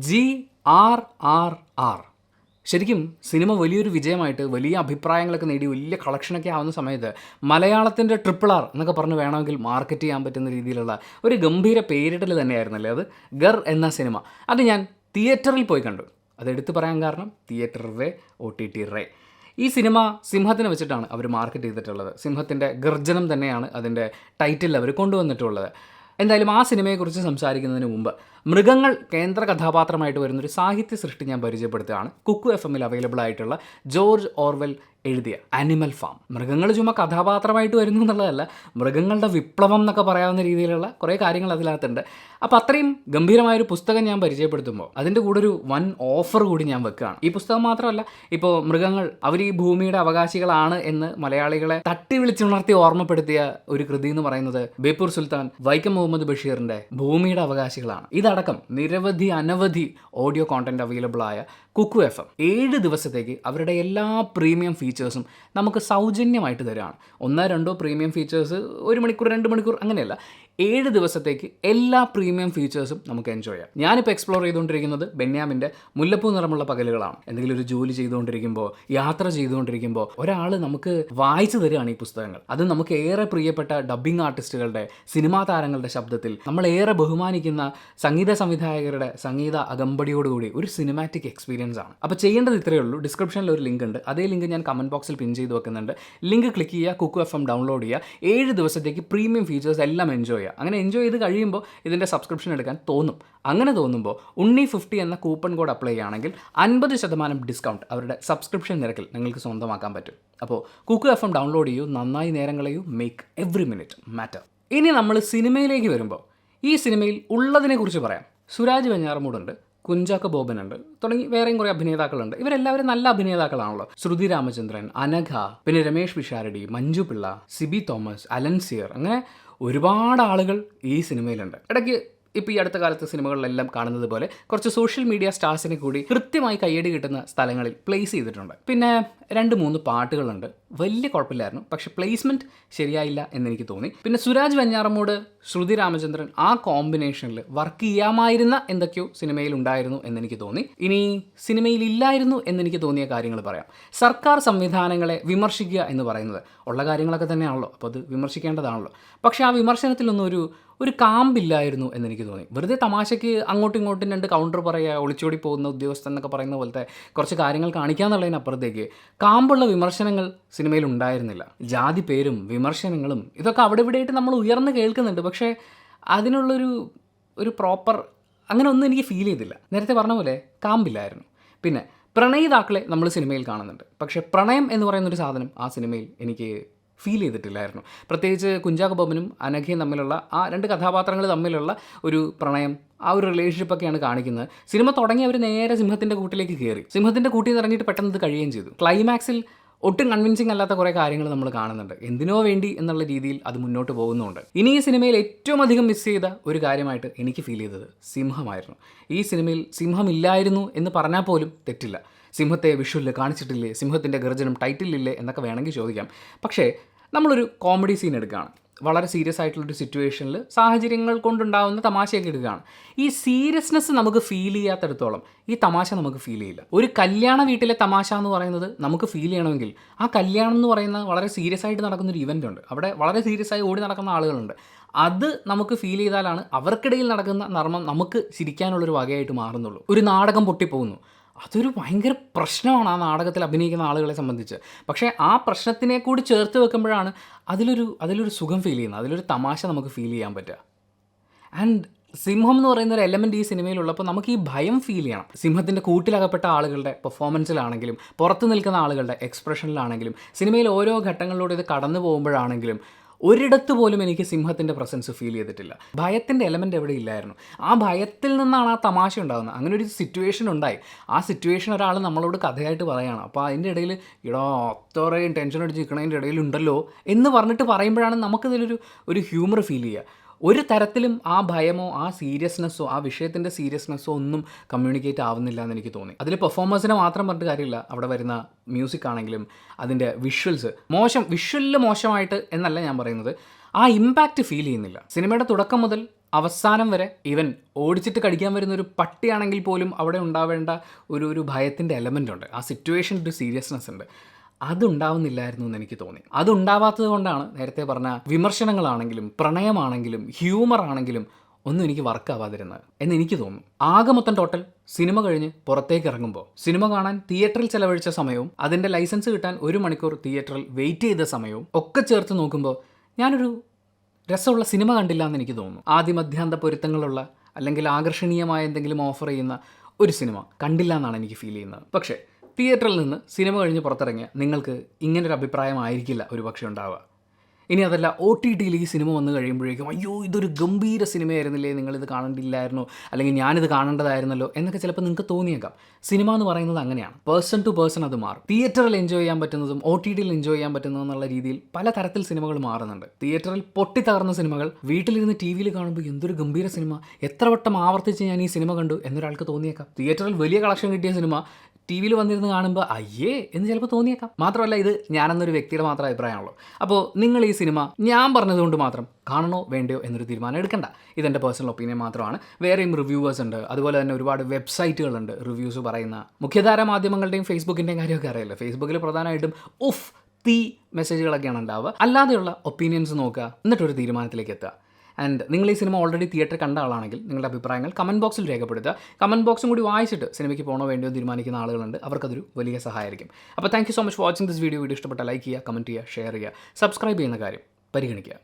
GRRR. ശരിക്കും cinema വലിയൊരു വിജയമായിട്ട് വലിയ അഭിപ്രായങ്ങളൊക്കെ നേടി വലിയ കളക്ഷനൊക്കെ ആവുന്ന സമയത്ത് മലയാളത്തിൻ്റെ RRR എന്നൊക്കെ പറഞ്ഞ് വേണമെങ്കിൽ മാർക്കറ്റ് ചെയ്യാൻ പറ്റുന്ന രീതിയിലുള്ള ഒരു ഗംഭീര പേരിടൽ തന്നെയായിരുന്നല്ലേ അത്. ഗർ എന്ന സിനിമ അത് ഞാൻ തിയേറ്ററിൽ പോയി കണ്ടു. അതെടുത്ത് പറയാൻ കാരണം തിയേറ്റർ റേ OTT റേ. ഈ സിനിമ സിംഹത്തിനെ വെച്ചിട്ടാണ് അവർ മാർക്കറ്റ് ചെയ്തിട്ടുള്ളത്. സിംഹത്തിൻ്റെ ഗർജനം തന്നെയാണ് അതിൻ്റെ ടൈറ്റിൽ അവർ കൊണ്ടുവന്നിട്ടുള്ളത്. എന്തായാലും ആ സിനിമയെക്കുറിച്ച് സംസാരിക്കുന്നതിന് മുമ്പ് മൃഗങ്ങൾ കേന്ദ്ര കഥാപാത്രമായിട്ട് വരുന്നൊരു സാഹിത്യ സൃഷ്ടി ഞാൻ പരിചയപ്പെടുത്തുകയാണ്. കുക്കു FM അവൈലബിൾ ആയിട്ടുള്ള ജോർജ് ഓർവെൽ എഴുതിയ ആനിമൽ ഫാം. മൃഗങ്ങൾ ചുമ്മാ കഥാപാത്രമായിട്ട് വരുന്നു എന്നുള്ളതല്ല, മൃഗങ്ങളുടെ വിപ്ലവം എന്നൊക്കെ പറയാവുന്ന രീതിയിലുള്ള കുറേ കാര്യങ്ങൾ അതിനകത്തുണ്ട്. അപ്പോൾ അത്രയും ഗംഭീരമായൊരു പുസ്തകം ഞാൻ പരിചയപ്പെടുത്തുമ്പോൾ അതിൻ്റെ കൂടെ ഒരു വൻ ഓഫർ കൂടി ഞാൻ വെക്കുകയാണ്. ഈ പുസ്തകം മാത്രമല്ല, ഇപ്പോൾ മൃഗങ്ങൾ അവർ ഈ ഭൂമിയുടെ അവകാശികളാണ് എന്ന് മലയാളികളെ തട്ടി വിളിച്ചുണർത്തി ഓർമ്മപ്പെടുത്തിയ ഒരു കൃതി എന്ന് പറയുന്നത് ബേപ്പൂർ സുൽത്താൻ വൈക്കം മുഹമ്മദ് ബഷീറിൻ്റെ ഭൂമിയുടെ അവകാശികളാണ്. ഇതടക്കം നിരവധി അനവധി ഓഡിയോ കോണ്ടന്റ് അവൈലബിൾ ആയ കുക്കു FM 7 ദിവസത്തേക്ക് അവരുടെ എല്ലാ പ്രീമിയം ഫീച്ചേഴ്സും നമുക്ക് സൗജന്യമായിട്ട് തരികയാണ്. 1-2 പ്രീമിയം ഫീച്ചേഴ്സ് 1 മണിക്കൂർ 2 മണിക്കൂർ അങ്ങനെയല്ല, 7 ദിവസത്തേക്ക് എല്ലാ പ്രീമിയം ഫീച്ചേഴ്സും നമുക്ക് എൻജോയ് ചെയ്യാം. ഞാനിപ്പോൾ എക്സ്പ്ലോർ ചെയ്തുകൊണ്ടിരിക്കുന്നത് ബെന്യാമിൻ്റെ മുല്ലപ്പൂ നിറമുള്ള പകലുകളാണ്. എന്തെങ്കിലും ഒരു ജോലി ചെയ്തുകൊണ്ടിരിക്കുമ്പോൾ, യാത്ര ചെയ്തുകൊണ്ടിരിക്കുമ്പോൾ ഒരാൾ നമുക്ക് വായിച്ചു തരികയാണ് ഈ പുസ്തകങ്ങൾ. അത് നമുക്ക് ഏറെ പ്രിയപ്പെട്ട ഡബ്ബിംഗ് ആർട്ടിസ്റ്റുകളുടെ, സിനിമാ താരങ്ങളുടെ ശബ്ദത്തിൽ നമ്മളേറെ ബഹുമാനിക്കുന്ന സംഗീത സംവിധായകരുടെ സംഗീത അകമ്പടിയോടുകൂടി ഒരു സിനിമാറ്റിക് എക്സ്പീരിയൻസ് ആണ്. അപ്പോൾ ചെയ്യേണ്ടത് ഇത്രയേ ഉള്ളൂ. ഡിസ്ക്രിപ്ഷനിൽ ഒരു ലിങ്ക് ഉണ്ട്. അതേ ലിങ്ക് ഞാൻ കമൻറ്റ് ബോക്സിൽ പിൻ ചെയ്ത് വെക്കുന്നുണ്ട്. ലിങ്ക് ക്ലിക്ക് ചെയ്യുക, കുക്കു FM ഡൗൺലോഡ് ചെയ്യുക. 7 ദിവസത്തേക്ക് പ്രീമിയം ഫീച്ചേഴ്സ് എല്ലാം എൻജോയ് ചെയ്യുക. അങ്ങനെ എൻജോയ് ചെയ്ത് കഴിയുമ്പോൾ ഇതിൻ്റെ സബ്സ്ക്രിപ്ഷൻ എടുക്കാൻ തോന്നും. അങ്ങനെ തോന്നുമ്പോൾ ഉണ്ണി50 എന്ന കൂപ്പൺ കോഡ് അപ്ലൈ ചെയ്യുകയാണെങ്കിൽ 50% ഡിസ്കൗണ്ട് അവരുടെ സബ്സ്ക്രിപ്ഷൻ നിരക്കിൽ നിങ്ങൾക്ക് സ്വന്തമാക്കാൻ പറ്റും. അപ്പോൾ കുക്കു FM ഡൗൺലോഡ് ചെയ്യൂ, നന്നായി നേരം കളയൂ, മേക്ക് എവറി മിനിറ്റ് മാറ്റർ. ഇനി നമ്മൾ സിനിമയിലേക്ക് വരുമ്പോൾ ഈ സിനിമയിൽ ഉള്ളതിനെക്കുറിച്ച് പറയാം. സുരാജ് വെഞ്ഞാറമൂടുണ്ട്, കുഞ്ചാക്കോ ബോബനുണ്ട്, തുടങ്ങി വേറെയും കുറേ അഭിനേതാക്കളുണ്ട്. ഇവരെല്ലാവരും നല്ല അഭിനേതാക്കളാണല്ലോ. ശ്രുതി രാമചന്ദ്രൻ, അനഘ, പിന്നെ രമേഷ് പിഷാരടി, മഞ്ജു പിള്ള, സിബി തോമസ്, അലൻസിയർ, അങ്ങനെ ഒരുപാട് ആളുകൾ ഈ സിനിമയിലുണ്ട്. ഇടയ്ക്ക് ഇപ്പോൾ ഈ അടുത്ത കാലത്തെ സിനിമകളിലെല്ലാം കാണുന്നത് പോലെ കുറച്ച് സോഷ്യൽ മീഡിയ സ്റ്റാർസിനെ കൂടി കൃത്യമായി കയ്യടി കിട്ടുന്ന സ്ഥലങ്ങളിൽ പ്ലേസ് ചെയ്തിട്ടുണ്ട്. പിന്നെ 2-3 പാട്ടുകളുണ്ട്. വലിയ കുഴപ്പമില്ലായിരുന്നു, പക്ഷേ പ്ലേസ്മെൻറ്റ് ശരിയായില്ല എന്നെനിക്ക് തോന്നി. പിന്നെ സുരാജ് വെഞ്ഞാറമൂട്, ശ്രുതി രാമചന്ദ്രൻ ആ കോമ്പിനേഷനിൽ വർക്ക് ചെയ്യാമായിരുന്ന എന്തൊക്കെയോ സിനിമയിൽ ഉണ്ടായിരുന്നു എന്നെനിക്ക് തോന്നി. ഇനി സിനിമയിൽ ഇല്ലായിരുന്നു എന്നെനിക്ക് തോന്നിയ കാര്യങ്ങൾ പറയാം. സർക്കാർ സംവിധാനങ്ങളെ വിമർശിക്കുക എന്ന് പറയുന്നത് ഉള്ള കാര്യങ്ങളൊക്കെ തന്നെയാണല്ലോ, അപ്പോൾ അത് വിമർശിക്കേണ്ടതാണല്ലോ. പക്ഷേ ആ വിമർശനത്തിലൊന്നും ഒരു കാമ്പില്ലായിരുന്നു എന്നെനിക്ക് തോന്നി. വെറുതെ തമാശയ്ക്ക് അങ്ങോട്ടും ഇങ്ങോട്ടും 2 കൗണ്ടർ പറയുക, ഒളിച്ചോടി പോകുന്ന ഉദ്യോഗസ്ഥൻ എന്നൊക്കെ പറയുന്ന പോലത്തെ കുറച്ച് കാര്യങ്ങൾ കാണിക്കാന്നുള്ളതിനപ്പുറത്തേക്ക് കാമ്പുള്ള വിമർശനങ്ങൾ സിനിമയിൽ ഉണ്ടായിരുന്നില്ല. ജാതി പേരും വിമർശനങ്ങളും ഇതൊക്കെ അവിടെ ഇവിടെയായിട്ട് നമ്മൾ ഉയർന്ന് കേൾക്കുന്നുണ്ട്. പക്ഷേ അതിനുള്ളൊരു പ്രോപ്പർ അങ്ങനെ ഒന്നും എനിക്ക് ഫീൽ ചെയ്തില്ല. നേരത്തെ പറഞ്ഞ പോലെ കാമ്പില്ലായിരുന്നു. പിന്നെ പ്രണയിതാക്കളെ നമ്മൾ സിനിമയിൽ കാണുന്നുണ്ട്, പക്ഷേ പ്രണയം എന്ന് പറയുന്നൊരു സാധനം ആ സിനിമയിൽ എനിക്ക് ഫീൽ ചെയ്തിട്ടില്ലായിരുന്നു. പ്രത്യേകിച്ച് കുഞ്ചാക്കോ ബോബനും അനഘയും തമ്മിലുള്ള ആ 2 കഥാപാത്രങ്ങൾ തമ്മിലുള്ള ഒരു പ്രണയം, ആ ഒരു റിലേഷൻഷിപ്പൊക്കെയാണ് കാണിക്കുന്നത്. സിനിമ തുടങ്ങി അവർ നേരെ സിംഹത്തിൻ്റെ കൂട്ടിലേക്ക് കയറി. സിംഹത്തിൻ്റെ കൂട്ടിൽ നിന്ന് ഇറങ്ങിയിട്ട് പെട്ടെന്ന് ഇത് കഴിയുകയും ചെയ്തു. ക്ലൈമാക്സിൽ ഒട്ടും കൺവിൻസിങ് അല്ലാത്ത കുറേ കാര്യങ്ങൾ നമ്മൾ കാണുന്നുണ്ട്. എന്തിനോ വേണ്ടി എന്നുള്ള രീതിയിൽ അത് മുന്നോട്ട് പോകുന്നുണ്ട്. ഇനി ഈ സിനിമയിൽ ഏറ്റവും അധികം മിസ് ചെയ്ത ഒരു കാര്യമായിട്ട് എനിക്ക് ഫീൽ ചെയ്തത് സിംഹമായിരുന്നു. ഈ സിനിമയിൽ സിംഹമില്ലായിരുന്നു എന്ന് പറഞ്ഞാൽ പോലും തെറ്റില്ല. സിംഹത്തെ വിഷ്വലിൽ കാണിച്ചിട്ടില്ലേ, സിംഹത്തിൻ്റെ ഗർജനം ടൈറ്റിലില്ലേ എന്നൊക്കെ വേണമെങ്കിൽ ചോദിക്കാം. പക്ഷേ നമ്മളൊരു കോമഡി സീൻ എടുക്കുകയാണ്, വളരെ സീരിയസ് ആയിട്ടുള്ളൊരു സിറ്റുവേഷനിൽ സാഹചര്യങ്ങൾ കൊണ്ടുണ്ടാകുന്ന തമാശയൊക്കെ എടുക്കുകയാണ്. ഈ സീരിയസ്നെസ് നമുക്ക് ഫീൽ ചെയ്യാത്തടത്തോളം ഈ തമാശ നമുക്ക് ഫീൽ ചെയ്യില്ല. ഒരു കല്യാണ വീട്ടിലെ തമാശ എന്ന് പറയുന്നത് നമുക്ക് ഫീൽ ചെയ്യണമെങ്കിൽ ആ കല്യാണം എന്ന് പറയുന്ന വളരെ സീരിയസ് ആയിട്ട് നടക്കുന്നൊരു ഇവൻ്റ് ഉണ്ട്, അവിടെ വളരെ സീരിയസ് ആയി ഓടി നടക്കുന്ന ആളുകളുണ്ട്. അത് നമുക്ക് ഫീൽ ചെയ്താലാണ് അവർക്കിടയിൽ നടക്കുന്ന നർമ്മം നമുക്ക് ചിരിക്കാനുള്ളൊരു വകയായിട്ട് മാറുന്നുള്ളൂ. ഒരു നാടകം പൊട്ടിപ്പോകുന്നു, അതൊരു ഭയങ്കര പ്രശ്നമാണ് ആ നാടകത്തിൽ അഭിനയിക്കുന്ന ആളുകളെ സംബന്ധിച്ച്. പക്ഷേ ആ പ്രശ്നത്തിനെ കൂടി ചേർത്ത് വെക്കുമ്പോഴാണ് അതിലൊരു സുഖം ഫീൽ ചെയ്യുന്നത്, അതിലൊരു തമാശ നമുക്ക് ഫീൽ ചെയ്യാൻ പറ്റുക. ആൻഡ് സിംഹം എന്ന് പറയുന്ന ഒരു എലമെൻറ്റ് ഈ സിനിമയിലുള്ളപ്പോൾ നമുക്ക് ഈ ഭയം ഫീൽ ചെയ്യണം. സിംഹത്തിൻ്റെ കൂട്ടിലകപ്പെട്ട ആളുകളുടെ പെർഫോമൻസിലാണെങ്കിലും, പുറത്ത് നിൽക്കുന്ന ആളുകളുടെ എക്സ്പ്രഷനിലാണെങ്കിലും, സിനിമയിൽ ഓരോ ഘട്ടങ്ങളിലൂടെ ഇത് കടന്നു പോകുമ്പോഴാണെങ്കിലും ഒരിടത്ത് പോലും എനിക്ക് സിംഹത്തിൻ്റെ പ്രസൻസ് ഫീൽ ചെയ്തിട്ടില്ല. ഭയത്തിൻ്റെ എലമെൻ്റ് എവിടെ ഇല്ലായിരുന്നു. ആ ഭയത്തിൽ നിന്നാണ് ആ തമാശ ഉണ്ടാകുന്നത്. അങ്ങനെ ഒരു സിറ്റുവേഷൻ ഉണ്ടായി, ആ സിറ്റുവേഷൻ ഒരാൾ നമ്മളോട് കഥയായിട്ട് പറയുകയാണ്. അപ്പോൾ അതിൻ്റെ ഇടയിൽ അത്രയും ടെൻഷൻ അടിച്ച് നിൽക്കണതിൻ്റെ ഇടയിലുണ്ടല്ലോ എന്ന് പറഞ്ഞിട്ട് പറയുമ്പോഴാണ് നമുക്കിതിലൊരു ഹ്യൂമർ ഫീൽ ചെയ്യുക. ഒരു തരത്തിലും ആ ഭയമോ ആ സീരിയസ്നെസ്സോ ആ വിഷയത്തിൻ്റെ സീരിയസ്നെസ്സോ ഒന്നും കമ്മ്യൂണിക്കേറ്റ് ആവുന്നില്ല എന്ന് എനിക്ക് തോന്നി. അതിൽ പെർഫോമൻസിനെ മാത്രം പറഞ്ഞിട്ട് കാര്യമില്ല, അവിടെ വരുന്ന മ്യൂസിക് ആണെങ്കിലും അതിൻ്റെ വിഷ്വൽസ് വിഷ്വലിൽ മോശമായിട്ട് എന്നല്ല ഞാൻ പറയുന്നത്, ആ ഇമ്പാക്റ്റ് ഫീൽ ചെയ്യുന്നില്ല. സിനിമയുടെ തുടക്കം മുതൽ അവസാനം വരെ ഈവൻ ഓടിച്ചിട്ട് കടിക്കാൻ വരുന്ന ഒരു പട്ടിയാണെങ്കിൽ പോലും അവിടെ ഉണ്ടാവേണ്ട ഒരു ഭയത്തിൻ്റെ എലമെൻ്റ് ഉണ്ട്. ആ സിറ്റുവേഷൻ ഒരു സീരിയസ്നെസ് ഉണ്ട്. അതുണ്ടാവുന്നില്ലായിരുന്നു എന്ന് എനിക്ക് തോന്നി. അതുണ്ടാവാത്തത് കൊണ്ടാണ് നേരത്തെ പറഞ്ഞ വിമർശനങ്ങളാണെങ്കിലും പ്രണയമാണെങ്കിലും ഹ്യൂമർ ആണെങ്കിലും ഒന്നും എനിക്ക് വർക്കാവാതിരുന്നത് എന്ന് എനിക്ക് തോന്നുന്നു. ആകെ മൊത്തം ടോട്ടൽ സിനിമ കഴിഞ്ഞ് പുറത്തേക്ക് ഇറങ്ങുമ്പോൾ സിനിമ കാണാൻ തിയേറ്ററിൽ ചെലവഴിച്ച സമയവും അതിൻ്റെ ലൈസൻസ് കിട്ടാൻ 1 മണിക്കൂർ തിയേറ്ററിൽ വെയിറ്റ് ചെയ്ത സമയവും ഒക്കെ ചേർത്ത് നോക്കുമ്പോൾ ഞാനൊരു രസമുള്ള സിനിമ കണ്ടില്ല എന്ന് എനിക്ക് തോന്നുന്നു. ആദ്യ മധ്യാന്ത പൊരുത്തങ്ങളുള്ള അല്ലെങ്കിൽ ആകർഷണീയമായ എന്തെങ്കിലും ഓഫർ ചെയ്യുന്ന ഒരു സിനിമ കണ്ടില്ല എന്നാണ് എനിക്ക് ഫീൽ ചെയ്യുന്നത്. പക്ഷേ തിയേറ്ററിൽ നിന്ന് സിനിമ കഴിഞ്ഞ് പുറത്തിറങ്ങിയ നിങ്ങൾക്ക് ഇങ്ങനൊരു അഭിപ്രായമായിരിക്കില്ല ഒരു പക്ഷേ ഉണ്ടാവുക. ഇനി അതല്ല OTTയിൽ ഈ സിനിമ വന്നു കഴിയുമ്പോഴേക്കും അയ്യോ ഇതൊരു ഗംഭീര സിനിമയായിരുന്നില്ലേ, നിങ്ങളിത് കാണേണ്ടില്ലായിരുന്നോ, അല്ലെങ്കിൽ ഞാനിത് കാണേണ്ടതായിരുന്നല്ലോ എന്നൊക്കെ ചിലപ്പോൾ നിങ്ങൾക്ക് തോന്നിയേക്കാം. സിനിമ എന്ന് പറയുന്നത് അങ്ങനെയാണ്, പേഴ്സൺ ടു പേഴ്സൺ അത് മാറും. തിയേറ്ററിൽ എൻജോയ് ചെയ്യാൻ പറ്റുന്നതും OTTയിൽ എൻജോയ് ചെയ്യാൻ പറ്റുന്നതും എന്നുള്ള രീതിയിൽ പല തരത്തിൽ സിനിമകൾ മാറുന്നുണ്ട്. തിയേറ്ററിൽ പൊട്ടിത്തകർന്ന സിനിമകൾ വീട്ടിലിരുന്ന് TV-യിൽ കാണുമ്പോൾ എന്തൊരു ഗംഭീര സിനിമ, എത്ര വട്ടം ആവർത്തിച്ച് ഞാൻ ഈ സിനിമ കണ്ടു എന്നൊരാൾക്ക് തോന്നിയേക്കാം. തിയേറ്ററിൽ വലിയ കളക്ഷൻ കിട്ടിയ സിനിമ TV-യിൽ വന്നിരുന്ന് കാണുമ്പോൾ അയ്യേ എന്ന് ചിലപ്പോൾ തോന്നിയേക്കാം. മാത്രമല്ല ഇത് ഞാനെന്നൊരു വ്യക്തിയുടെ മാത്രം അഭിപ്രായമാണല്ലോ. അപ്പോൾ നിങ്ങൾ ഈ സിനിമ ഞാൻ പറഞ്ഞതുകൊണ്ട് മാത്രം കാണണോ വേണ്ടയോ എന്നൊരു തീരുമാനം എടുക്കണ്ട. ഇതെൻ്റെ പേഴ്സണൽ ഒപ്പീനിയൻ മാത്രമാണ്. വേറെയും റിവ്യൂവേഴ്സ് ഉണ്ട്, അതുപോലെ തന്നെ ഒരുപാട് വെബ്സൈറ്റുകളുണ്ട് റിവ്യൂസ് പറയുന്ന. മുഖ്യധാര മാധ്യമങ്ങളുടെയും ഫേസ്ബുക്കിൻ്റെയും കാര്യമൊക്കെ അറിയില്ല. ഫേസ്ബുക്കിൽ പ്രധാനമായിട്ടും തീ മെസ്സേജുകളൊക്കെയാണ് ഉണ്ടാവുക. അല്ലാതെയുള്ള ഒപ്പീനിയൻസ് നോക്കുക, എന്നിട്ടൊരു തീരുമാനത്തിലേക്ക് എത്തുക. ആൻഡ് നിങ്ങൾ ഈ സിനിമ ഓൾറെഡി തിയേറ്ററിൽ കണ്ട ആളാണെങ്കിൽ നിങ്ങളുടെ അഭിപ്രായങ്ങൾ കമൻറ്റ് ബോക്സിൽ രേഖപ്പെടുത്തുക. കമൻറ്റ് ബോക്സും കൂടി വായിച്ചിട്ട് സിനിമയ്ക്ക് പോകണോ വേണ്ടിയോ തീരുമാനിക്കുന്ന ആളുകളുണ്ട്, അവർക്കതൊരു വലിയ സഹായമായിരിക്കും. അപ്പോൾ thank you so much for watching this video. ഇഷ്ടപ്പെട്ട ലൈക്ക് ചെയ്യുക, കമൻറ്റ് ചെയ്യുക, ഷെയർ ചെയ്യുക, സബ്സ്ക്രൈബ് ചെയ്യുന്ന കാര്യം പരിഗണിക്കുക.